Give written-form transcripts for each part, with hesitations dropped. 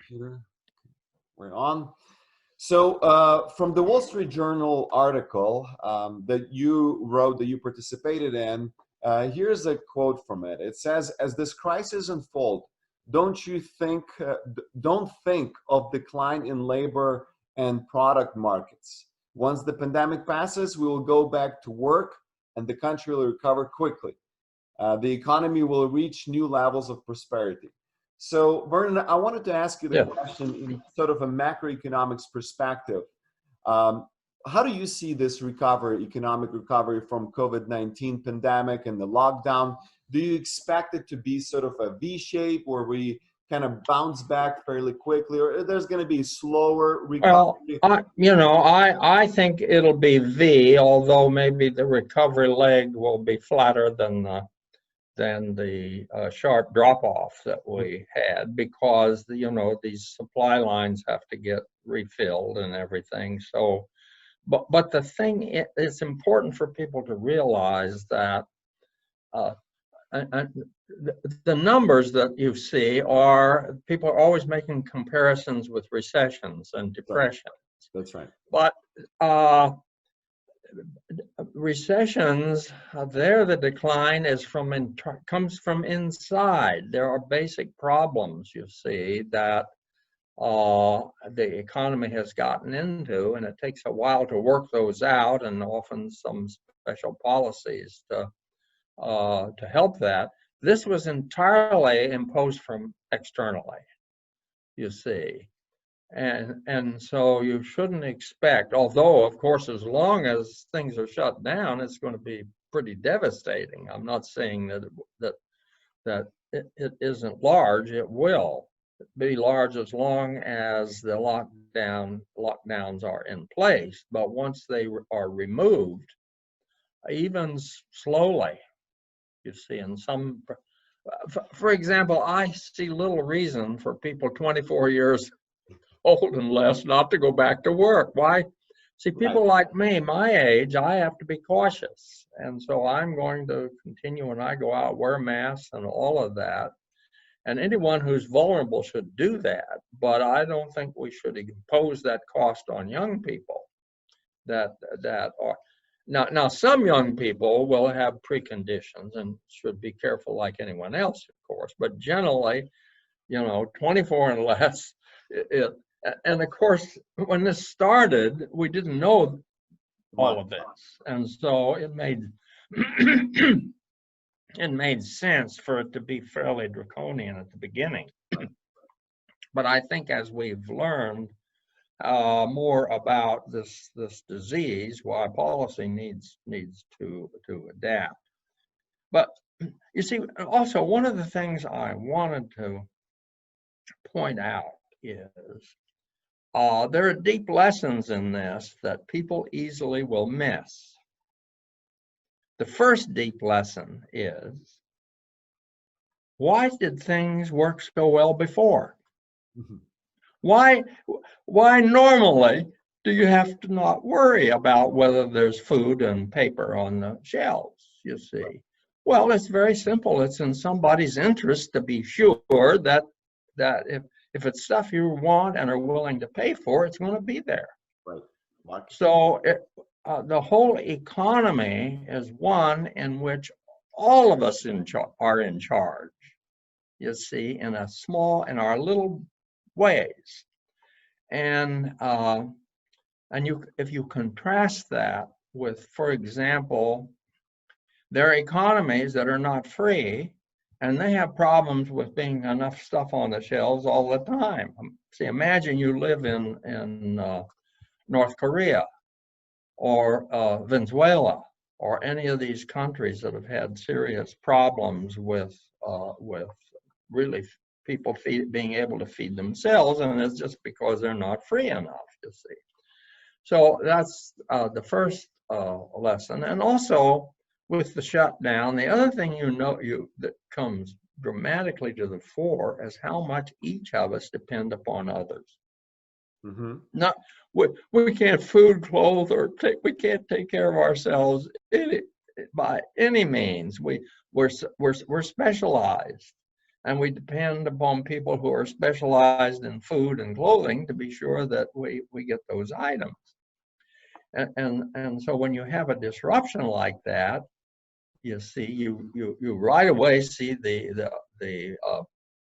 Computer. We're on. So from the Wall Street Journal article that you wrote, that you participated in, here's a quote from it. It says, "As this crisis unfolds, don't think of decline in labor and product markets. Once the pandemic passes, we will go back to work and the country will recover quickly. The economy will reach new levels of prosperity." So, Vernon, I wanted to ask you the question in sort of a macroeconomics perspective. How do you see this recovery, economic recovery from COVID-19 pandemic and the lockdown? Do you expect it to be sort of a V shape where we kind of bounce back fairly quickly, or there's going to be slower recovery? Well, I think it'll be V, although maybe the recovery leg will be flatter than the sharp drop-off that we had, because these supply lines have to get refilled and everything. So, but the thing, it's important for people to realize that the numbers that you see are, people are always making comparisons with recessions and depressions. That's right. But recessions, there the decline is comes from inside. There are basic problems, you see, that the economy has gotten into, and it takes a while to work those out, and often some special policies to help that. This was entirely imposed from externally, you see. And so you shouldn't expect, although of course as long as things are shut down, it's going to be pretty devastating. I'm not saying that it isn't large. It will be large as long as the lockdowns are in place. But once they are removed, even slowly, you see, in some, for example, I see little reason for people 24 years old and less not to go back to work. Why? See, people like me, my age, I have to be cautious. And so I'm going to continue when I go out, wear masks and all of that. And anyone who's vulnerable should do that. But I don't think we should impose that cost on young people that are. Now, some young people will have preconditions and should be careful like anyone else, of course. But generally, 24 and less, and of course, when this started, we didn't know all of this. And so it made it made sense for it to be fairly draconian at the beginning. But I think as we've learned more about this disease, why policy needs to adapt. But you see, also one of the things I wanted to point out is there are deep lessons in this that people easily will miss. The first deep lesson is, why did things work so well before? Mm-hmm. Why normally do you have to not worry about whether there's food and paper on the shelves, you see? Well, it's very simple. It's in somebody's interest to be sure that if it's stuff you want and are willing to pay for, it's going to be there. Right. So the whole economy is one in which all of us are in charge, you see, in our little ways. And if you contrast that with, for example, there are economies that are not free, and they have problems with being enough stuff on the shelves all the time. See, imagine you live in North Korea or Venezuela or any of these countries that have had serious problems with really people being able to feed themselves, and it's just because they're not free enough, you see. So that's the first lesson. And also, with the shutdown, the other thing that comes dramatically to the fore is how much each of us depend upon others. Mm-hmm. Not we can't food, clothe, we can't take care of ourselves by any means. We're specialized, And we depend upon people who are specialized in food and clothing to be sure that we get those items. And so when you have a disruption like that, you see, you right away see the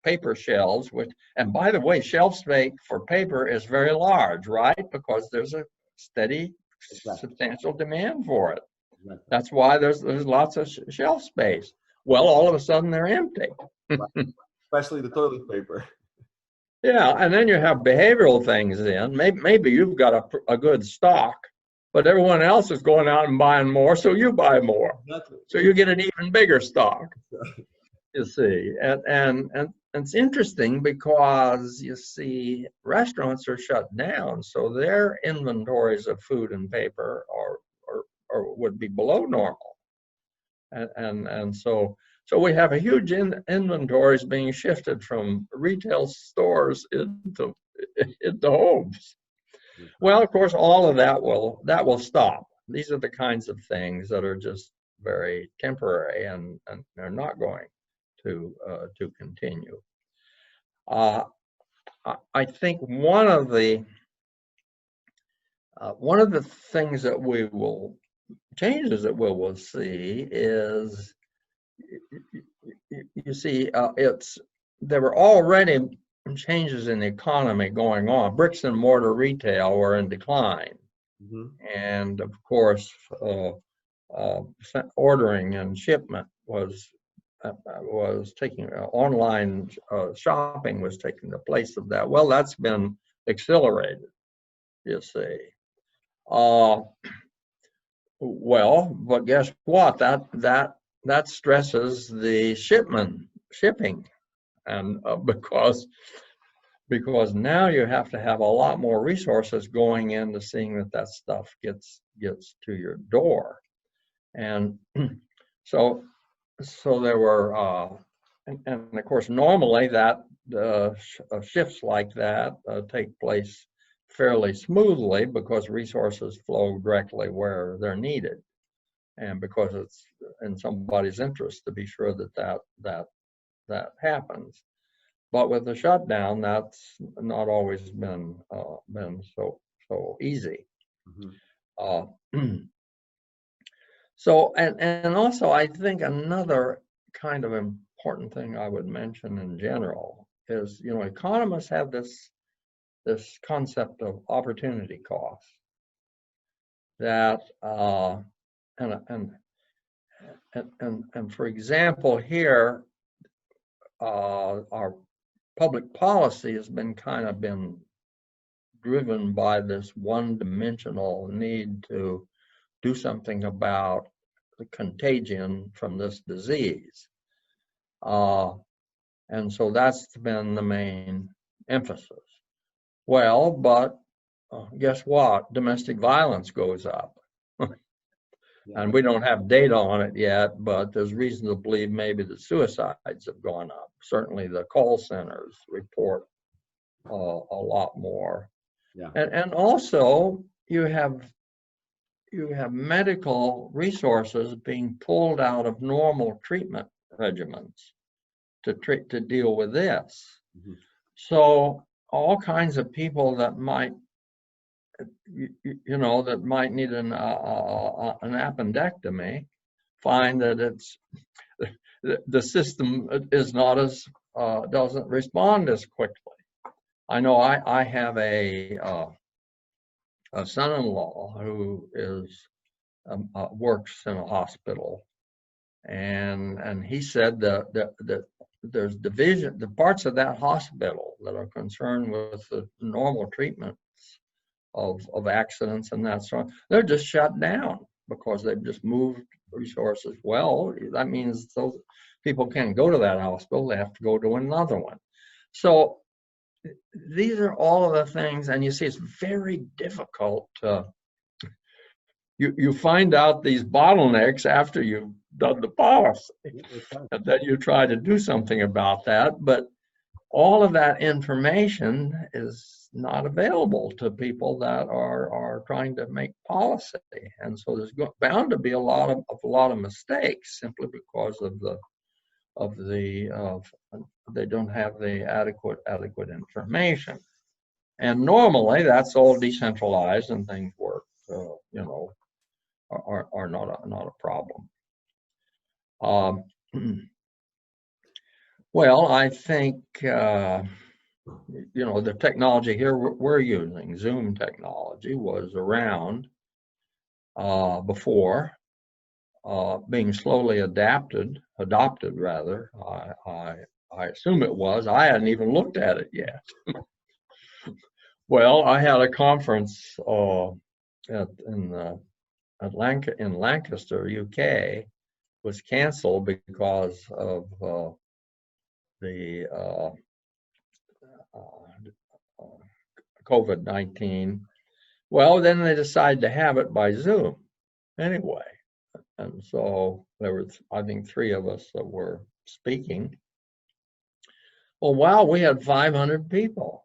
paper shelves, which, and by the way, shelf space for paper is very large, right? Because there's a steady, substantial demand for it. That's why there's lots of shelf space. Well, all of a sudden they're empty. Especially the toilet paper. Yeah, and then you have behavioral things in. Maybe you've got a good stock, but everyone else is going out and buying more, so you buy more. Exactly. So you get an even bigger stock, you see. And it's interesting because, you see, restaurants are shut down, so their inventories of food and paper would be below normal. And so we have a huge inventories being shifted from retail stores into homes. Well, of course, all of that will stop. These are the kinds of things that are just very temporary, and they're not going to continue. I think one of the things that we will changes that we will see is, you see, there were already changes in the economy going on. Bricks and mortar retail were in decline. Mm-hmm. And of course, ordering and shipment was taking, online shopping was taking the place of that. Well, that's been accelerated, you see. Well, but guess what? That stresses the shipping, and because now you have to have a lot more resources going into seeing that stuff gets to your door, and so there were, and of course normally that shifts like that take place fairly smoothly because resources flow directly where they're needed, and because it's in somebody's interest to be sure that happens. But with the shutdown, that's not always been so easy. Mm-hmm. So and also, I think another kind of important thing I would mention in general is, economists have this concept of opportunity cost, that and for example, here our public policy has been driven by this one-dimensional need to do something about the contagion from this disease, and so that's been the main emphasis. Well, but guess what? Domestic violence goes up. And we don't have data on it yet, but there's reason to believe maybe the suicides have gone up. Certainly the call centers report a lot more. Yeah. And also you have medical resources being pulled out of normal treatment regimens to deal with this. Mm-hmm. So all kinds of people that might that might need an appendectomy find that it's the system is not as doesn't respond as quickly. I know I have a son-in-law who is works in a hospital, and he said that there's the parts of that hospital that are concerned with the normal treatment of accidents and that sort, they're just shut down because they've just moved resources. Well, that means those people can't go to that hospital, they have to go to another one. So these are all of the things, and you see it's very difficult to, you find out these bottlenecks after you've done the policy, and then you try to do something about that, but all of that information is not available to people that are trying to make policy, and so there's bound to be a lot of mistakes simply because of the they don't have the adequate information. And normally that's all decentralized and things work, are not a problem. Well, I think, the technology here we're using, Zoom technology, was around before, being slowly adopted rather. I assume it was. I hadn't even looked at it yet. Well, I had a conference in Lancaster, UK, was canceled because of the COVID-19. Well, then they decided to have it by Zoom anyway. And so there were, I think, 3 of us that were speaking. Well, wow, we had 500 people.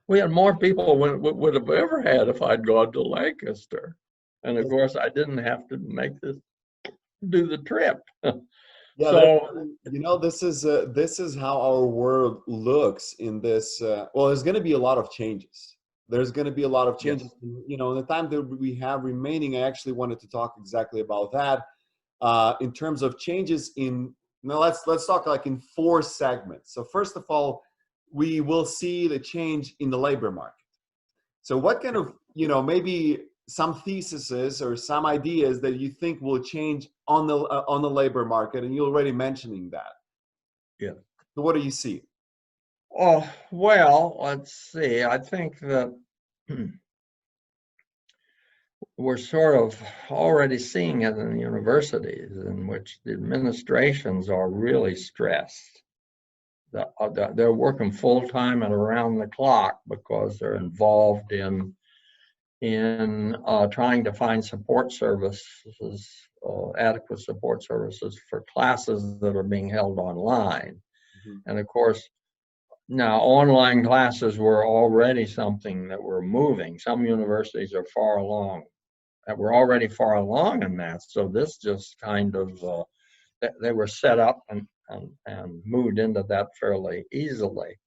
We had more people than we would have ever had if I'd gone to Lancaster. And of course, I didn't have to do the trip. Yeah, So, this is how our world looks in this. Well, there's going to be a lot of changes. There's going to be a lot of changes. Yes. In the time that we have remaining, I actually wanted to talk exactly about that. In terms of changes let's talk like in 4 segments. So first of all, we will see the change in the labor market. So what kind of, maybe some theses or some ideas that you think will change on the labor market, and you're already mentioning that. Yeah. So what do you see? Oh, well, let's see. I think that we're sort of already seeing it in universities, in which the administrations are really stressed. They're working full time and around the clock because they're involved in trying to find support services, adequate support services for classes that are being held online. Mm-hmm. And of course, now online classes were already something that were moving. Some universities are far along, that were already far along in that. So this just kind of, they were set up and moved into that fairly easily.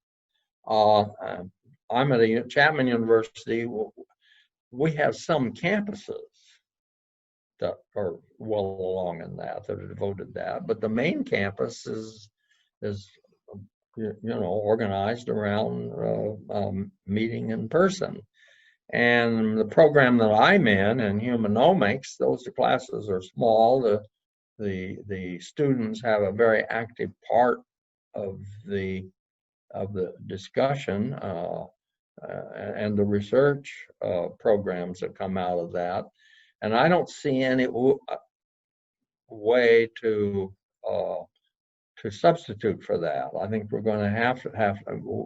I'm at Chapman University. We have some campuses that are well along in that are devoted to that, but the main campus is organized around meeting in person. And the program that I'm in humanomics, those classes are small. The students have a very active part of the discussion and the research programs that come out of that. And I don't see any way to substitute for that. I think we're going to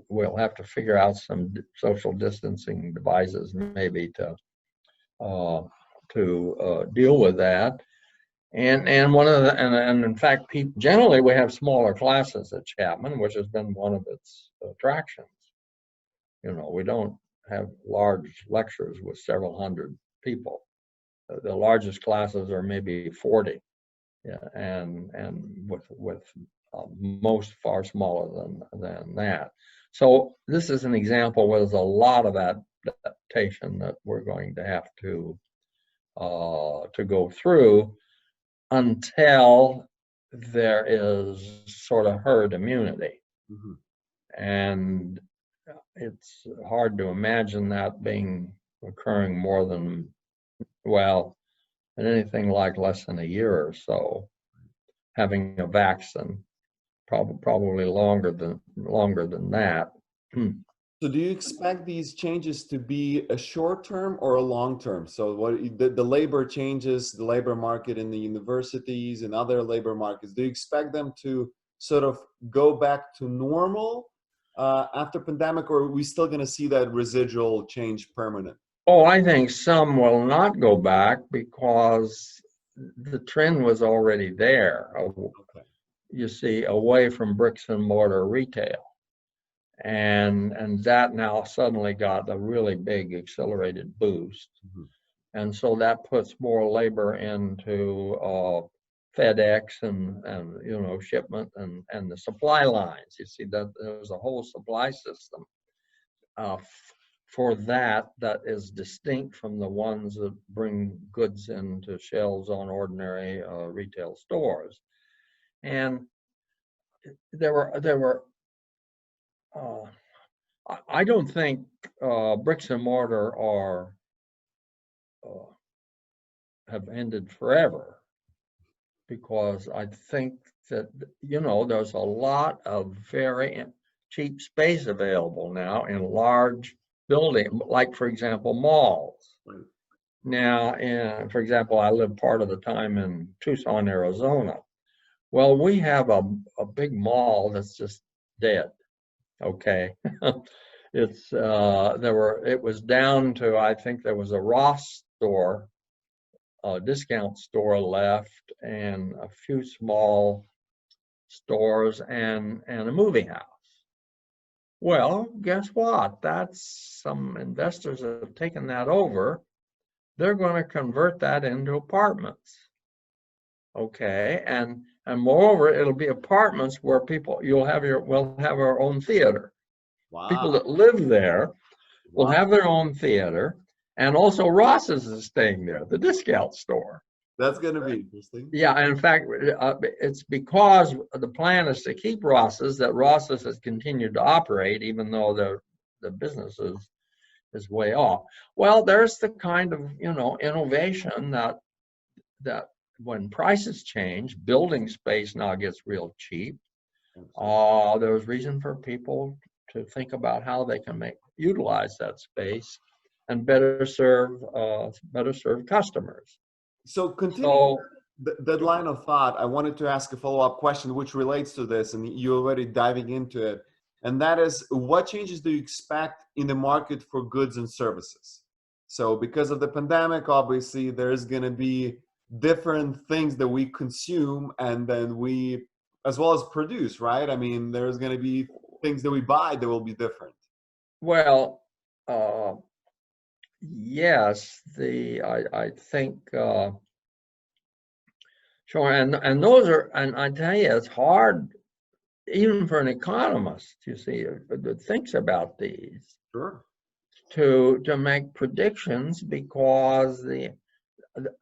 we'll have to figure out some social distancing devices maybe to deal with that. And one of the and in fact, generally we have smaller classes at Chapman, which has been one of its attractions. We don't have large lectures with several hundred people. The largest classes are maybe 40, and with most far smaller than that. So this is an example where there's a lot of adaptation that we're going to have to go through until there is sort of herd immunity. Mm-hmm. And it's hard to imagine that occurring more than, anything like less than a year or so, having a vaccine, probably longer than that. So do you expect these changes to be a short term or a long term? So what the labor changes, the labor market in the universities and other labor markets, do you expect them to sort of go back to normal after pandemic, or are we still going to see that residual change permanent? Oh, I think some will not go back because the trend was already there. Okay. You see, away from bricks and mortar retail. And that now suddenly got a really big accelerated boost. Mm-hmm. And so that puts more labor into FedEx and you know, shipment and the supply lines. You see that there's a whole supply system for that is distinct from the ones that bring goods into shelves on ordinary retail stores. And there were I don't think bricks and mortar are have ended forever, because I think that, you know, there's a lot of very cheap space available now in large buildings, like, for example, malls. Right. Now, for example, I lived part of the time in Tucson, Arizona. Well, we have a big mall that's just dead. Okay. It was down to, I think there was a Ross store, a discount store left, and a few small stores and a movie house. Well, guess what? That's some investors have taken that over. They're going to convert that into apartments. Okay, and moreover, it'll be apartments where we'll have our own theater. Wow. People that live there will Wow. have their own theater, and also Ross's is staying there, the discount store. That's going to be interesting. Yeah, and in fact, it's because the plan is to keep Ross's that Ross's has continued to operate, even though the business is way off. Well, there's the kind of, you know, innovation that when prices change, building space now gets real cheap. There's reason for people to think about how they can utilize that space and better serve customers. So continue that line of thought. I wanted to ask a follow-up question which relates to this, and you're already diving into it. And that is, what changes do you expect in the market for goods and services? So because of the pandemic, obviously, there's going to be different things that we consume and then we, as well as produce, right? I mean, there's going to be things that we buy that will be different. Well, yes, I think sure, and those are, and I tell you, it's hard even for an economist, you see, that thinks about these. Sure. To make predictions, because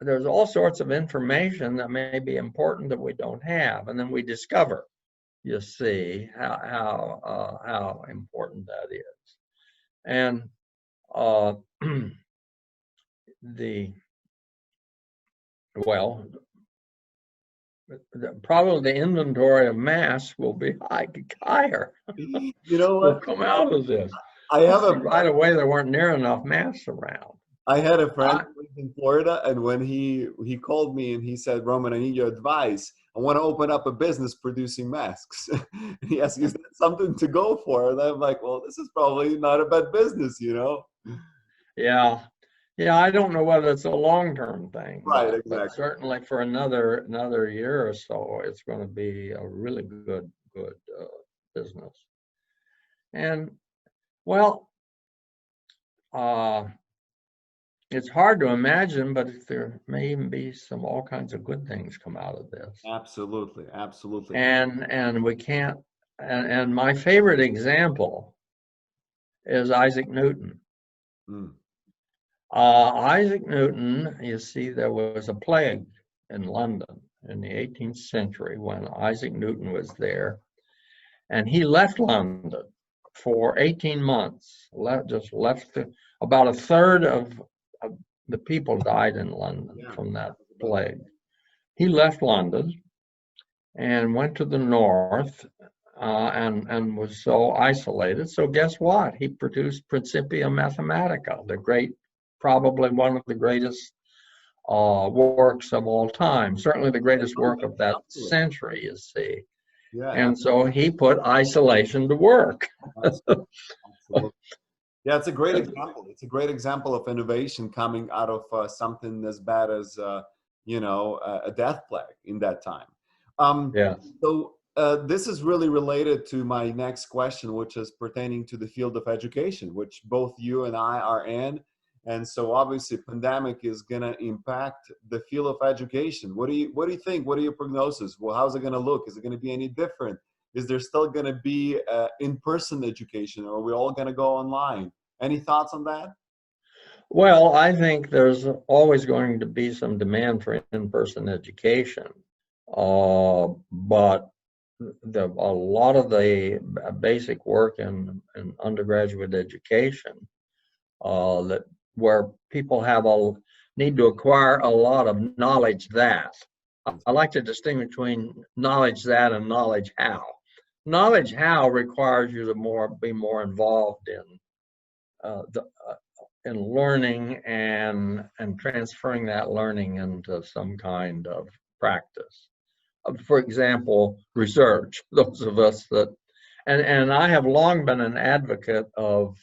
there's all sorts of information that may be important that we don't have, and then we discover, you see, how important that is. And probably the inventory of masks will be higher. You know what? Will come out of this. Right away, there weren't near enough masks around. I had a friend who lived in Florida, and when he called me and he said, "Roman, I need your advice. I want to open up a business producing masks." And he asked, "Is that something to go for?" And I'm like, "Well, this is probably not a bad business, you know?" Yeah. I don't know whether it's a long-term thing, right? but, Exactly. But certainly for another year or so, it's going to be a really good business. And well, it's hard to imagine, but there may even be all kinds of good things come out of this. Absolutely. And we can't. And my favorite example is Isaac Newton. Isaac Newton, you see, there was a plague in London in the 18th century when Isaac Newton was there, and he left London for 18 months. Just left. About a third of the people died in London from that plague. He left London and went to the north and was so isolated. So guess what? He produced Principia Mathematica, probably one of the greatest works of all time. Certainly the greatest work of that century, you see. Yeah, and so he put isolation to work. Absolutely. Yeah, it's a great example. It's a great example of innovation coming out of something as bad as, a death plague in that time. So this is really related to my next question, which is pertaining to the field of education, which both you and I are in. And so obviously pandemic is going to impact the field of education. What do you think? What are your prognosis? Well, how's it going to look? Is it going to be any different? Is there still going to be in-person education, or are we all going to go online? Any thoughts on that? Well, I think there's always going to be some demand for in-person education, but a lot of the basic work in undergraduate education that where people need to acquire a lot of knowledge that. I like to distinguish between knowledge that and knowledge how. Knowledge how requires you to be more involved in learning and transferring that learning into some kind of practice. For example, research. Those of us that, and I have long been an advocate of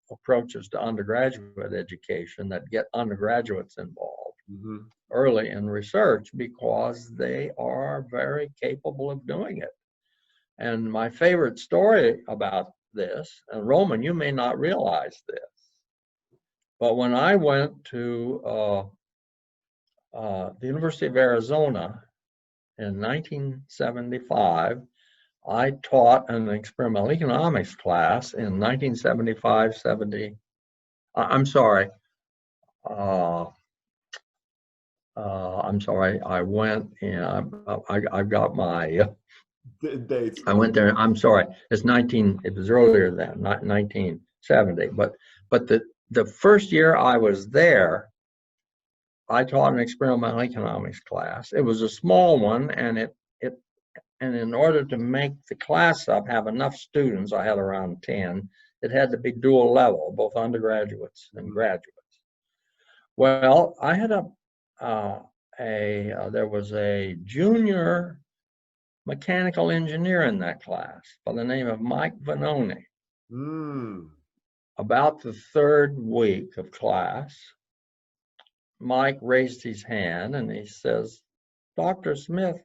approaches to undergraduate education that get undergraduates involved early in research, because they are very capable of doing it. And my favorite story about this, and Roman, you may not realize this, but when I went to the University of Arizona in 1975, I taught an experimental economics class in 1975-70. I'm sorry. I'm sorry. I went and I got my dates. I went there. I'm sorry. It was earlier than, not 1970. But the first year I was there, I taught an experimental economics class. It was a small one, and and in order to make the class have enough students, I had around 10, it had to be dual level, both undergraduates and graduates. Well, I had there was a junior mechanical engineer in that class by the name of Mike Vanoni. About the third week of class, Mike raised his hand and he says, "Dr. Smith,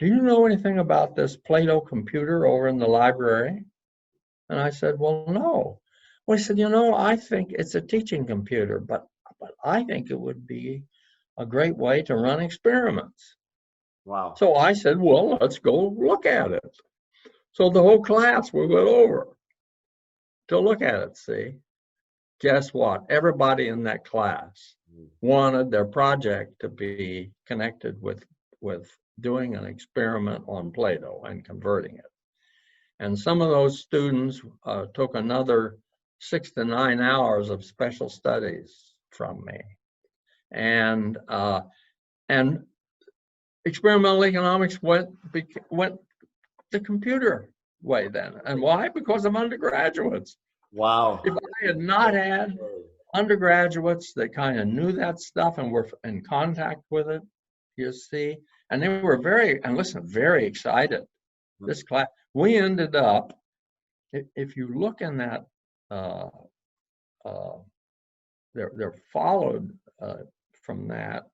do you know anything about this Plato computer over in the library?" And I said, "Well, no." Well, he said, "I think it's a teaching computer, but I think it would be a great way to run experiments." Wow. So I said, "Well, let's go look at it." So the whole class, we went over to look at it, see? Guess what? Everybody in that class wanted their project to be connected with doing an experiment on Plato and converting it. And some of those students took another 6 to 9 hours of special studies from me. And experimental economics went the computer way then. And why? Because of undergraduates. Wow. If I had not had undergraduates that kind of knew that stuff and were in contact with it, you see, and they were very excited. This class, we ended up, if you look in that, there followed from that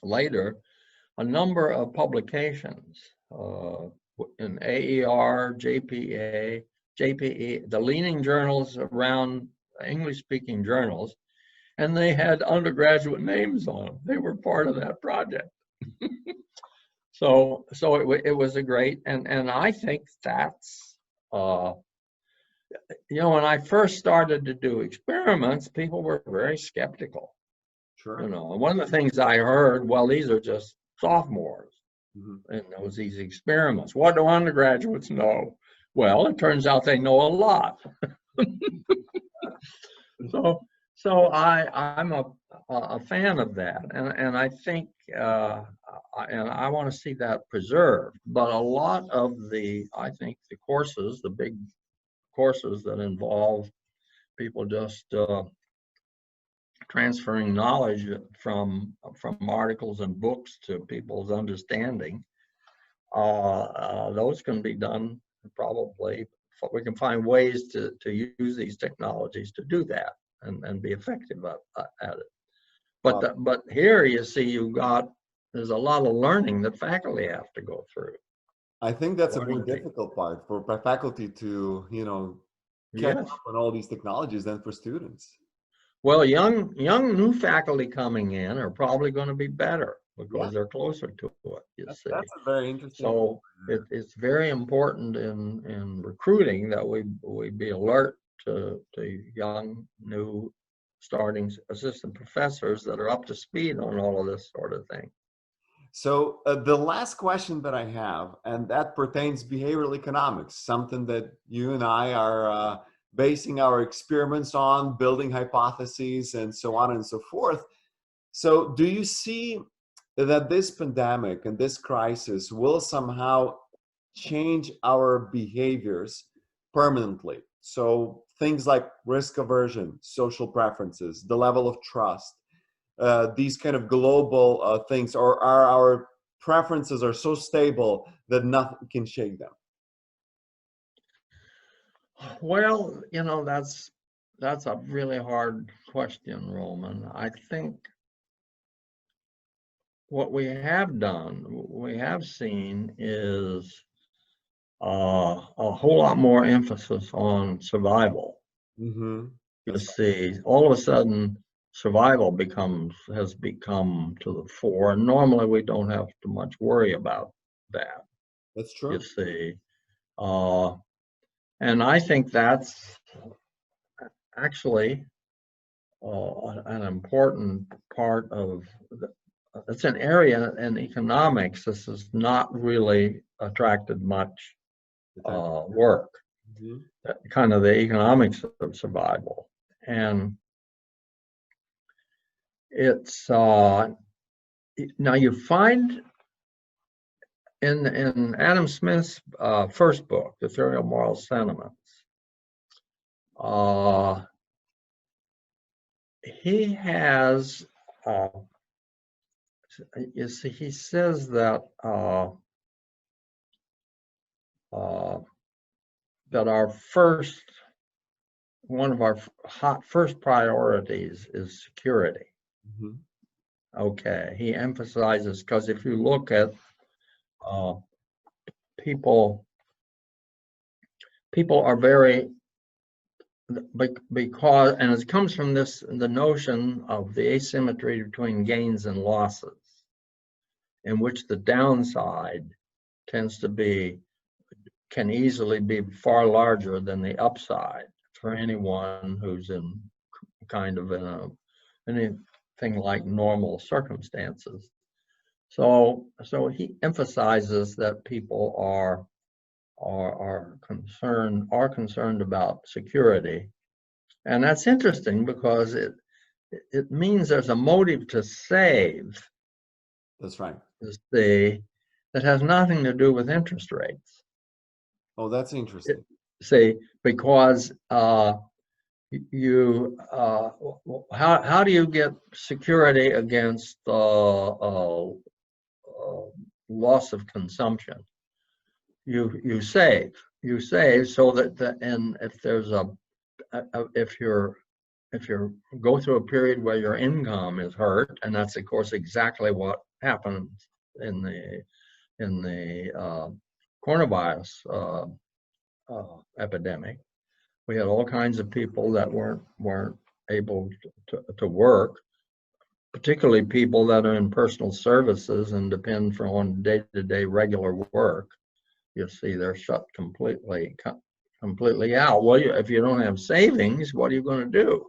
later a number of publications in AER, JPA, JPE, the leading journals around English-speaking journals, and they had undergraduate names on them. They were part of that project. So it was a great, and I think that's, when I first started to do experiments, people were very skeptical. Sure. And one of the things I heard, well, these are just sophomores in these experiments. What do undergraduates know? Well, it turns out they know a lot. So I'm a fan of that, and I think and I want to see that preserved. But a lot of the courses, the big courses that involve people just transferring knowledge from articles and books to people's understanding, those can be done probably. We can find ways to use these technologies to do that and be effective at it. But here you see there's a lot of learning that faculty have to go through. I think that's a more difficult part for faculty to, catch up on all these technologies than for students. Well, young new faculty coming in are probably going to be better because Yeah, they're closer to it, you see. that's a very interesting. So it's very important in recruiting that we be alert to young, new, starting assistant professors that are up to speed on all of this sort of thing. So the last question that I have, and that pertains behavioral economics, something that you and I are basing our experiments on, building hypotheses, and so on and so forth. So do you see that this pandemic and this crisis will somehow change our behaviors permanently? So things like risk aversion, social preferences, the level of trust, these kind of global things, or are our preferences are so stable that nothing can shake them? Well, you know, that's a really hard question, Roman. I think what we have seen is a whole lot more emphasis on survival. Mm-hmm. You see, all of a sudden, survival has become to the fore, and normally we don't have too much worry about that. That's You true. see, and I think that's actually an important part of it's an area in economics. This has not really attracted much work, Mm-hmm. kind of the economics of survival. And it's now you find in Adam Smith's first book, The Theory of Moral Sentiments, he has you see, he says that that one of our first priorities is security. Mm-hmm. Okay, he emphasizes, because if you look at people are very, because, and it comes from the notion of the asymmetry between gains and losses, in which the downside can easily be far larger than the upside for anyone who's in kind of anything like normal circumstances. So he emphasizes that people are concerned about security, and that's interesting because it means there's a motive to save. That's right. That has nothing to do with interest rates. Oh, that's interesting. Because you how do you get security against loss of consumption? You save so that and if there's if you go through a period where your income is hurt, and that's of course exactly what happened in the coronavirus epidemic. We had all kinds of people that weren't able to work, particularly people that are in personal services and depend on day-to-day regular work. You see, they're shut completely out. Well, if you don't have savings, what are you going to do?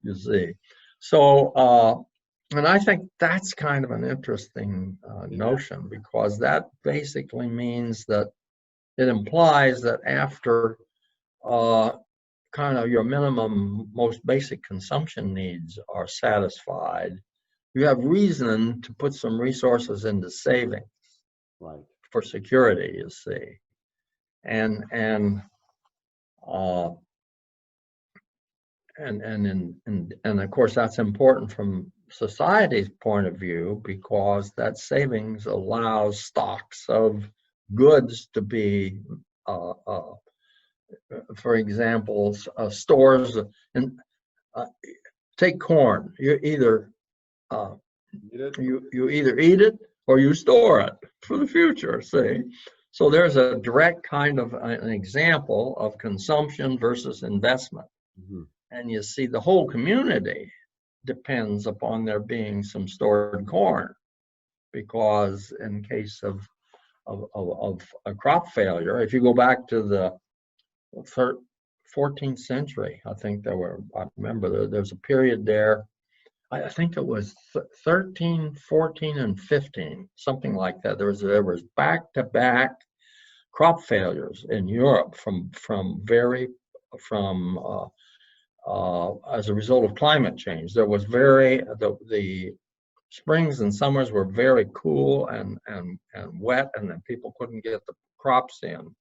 You see. So, and I think that's kind of an interesting notion, because that basically means that it implies that after kind of your minimum, most basic consumption needs are satisfied, you have reason to put some resources into savings, right, for security, you see. And of course that's important from society's point of view, because that savings allows stocks of goods to be for example, stores, and take corn. You either you either eat it or you store it for the future. See, so there's a direct kind of an example of consumption versus investment. Mm-hmm. And you see the whole community depends upon there being some stored corn, because in case of a crop failure, if you go back to the 14th century, I think I remember there's a period there, I think it was 13, 14, and 15, something like that. There was back-to-back crop failures in Europe as a result of climate change. There was the springs and summers were very cool and wet, and then people couldn't get the crops in.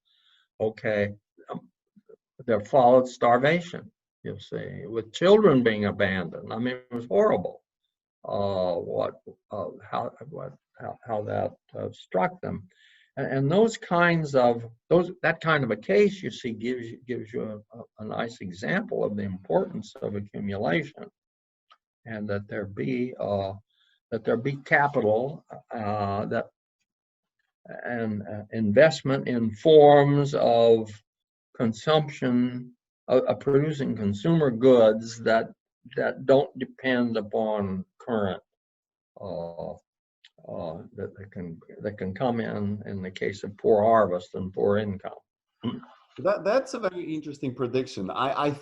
Okay, there followed starvation, you see, with children being abandoned. I mean, it was horrible. How that struck them, and that kind of a case, you see, gives you a nice example of the importance of accumulation, and that there be capital and investment in forms of consumption, producing consumer goods that don't depend upon current that can come in the case of poor harvest and poor income. That's a very interesting prediction. I